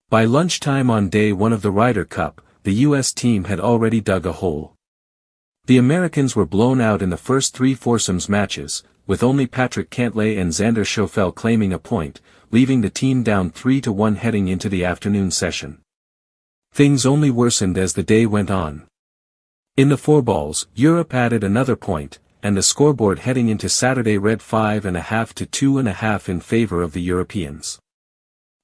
By lunchtime on day one of the Ryder Cup, the U.S. team had already dug a hole. The Americans were blown out in the first three foursomes matches, with only Patrick Cantlay and Xander Schauffele claiming a point, leaving the team down 3-1 heading into the afternoon session. Things only worsened as the day went on. In the fourballs, Europe added another point, and the scoreboard heading into Saturday read 5.5 to 2.5 in favor of the Europeans.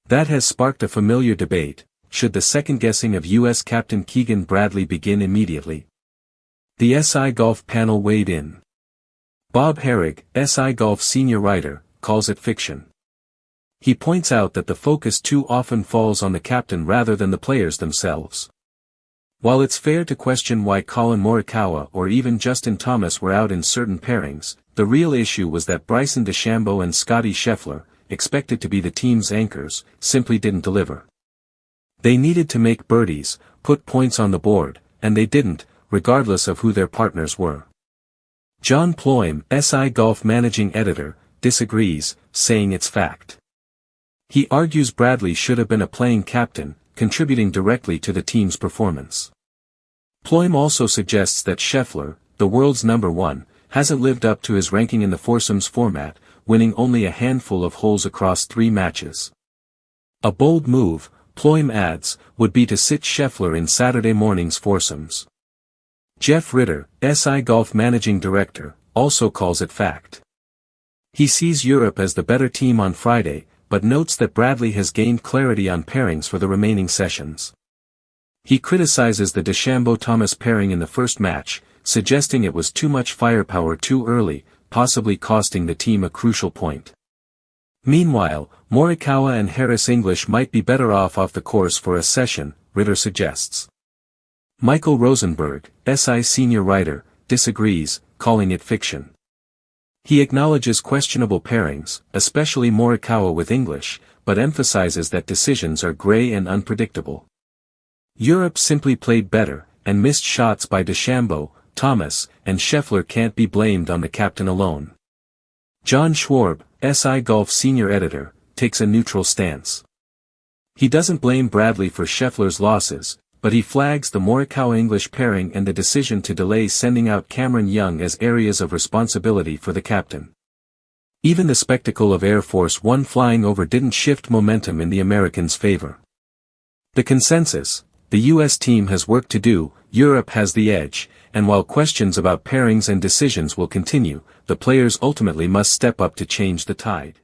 That has sparked a familiar debate: should the second-guessing of U.S. Captain Keegan Bradley begin immediately? The SI Golf panel weighed in. Bob Herrig, SI Golf senior writer, calls it fiction. He points out that the focus too often falls on the captain rather than the players themselves. While it's fair to question why Collin Morikawa or even Justin Thomas were out in certain pairings, the real issue was that Bryson DeChambeau and Scottie Scheffler, expected to be the team's anchors, simply didn't deliver. They needed to make birdies, put points on the board, and they didn't, regardless of who their partners were. John Ployme, SI Golf managing editor, disagrees, saying it's fact. He argues Bradley should have been a playing captain, contributing directly to the team's performance. Ployme also suggests that Scheffler, the world's number one, hasn't lived up to his ranking in the foursomes format, winning only a handful of holes across 3 matches. A bold move, Ployme adds, would be to sit Scheffler in Saturday morning's foursomes. Jeff Ritter, SI Golf managing director, also calls it fact. He sees Europe as the better team on Friday, but notes that Bradley has gained clarity on pairings for the remaining sessions. He criticizes the DeChambeau-Thomas pairing in the first match, suggesting it was too much firepower too early, possibly costing the team a crucial point. Meanwhile, Morikawa and Harris English might be better off the course for a session, Ritter suggests. Michael Rosenberg, SI senior writer, disagrees, calling it fiction. He acknowledges questionable pairings, especially Morikawa with English, but emphasizes that decisions are gray and unpredictable. Europe simply played better, and missed shots by DeChambeau, Thomas, and Scheffler can't be blamed on the captain alone. John Schwarb, SI Golf senior editor, takes a neutral stance. He doesn't blame Bradley for Scheffler's losses, but he flags the Morikawa-English pairing and the decision to delay sending out Cameron Young as areas of responsibility for the captain. Even the spectacle of Air Force One flying over didn't shift momentum in the Americans' favor. The consensus: the U.S. team has work to do, Europe has the edge, and while questions about pairings and decisions will continue, the players ultimately must step up to change the tide.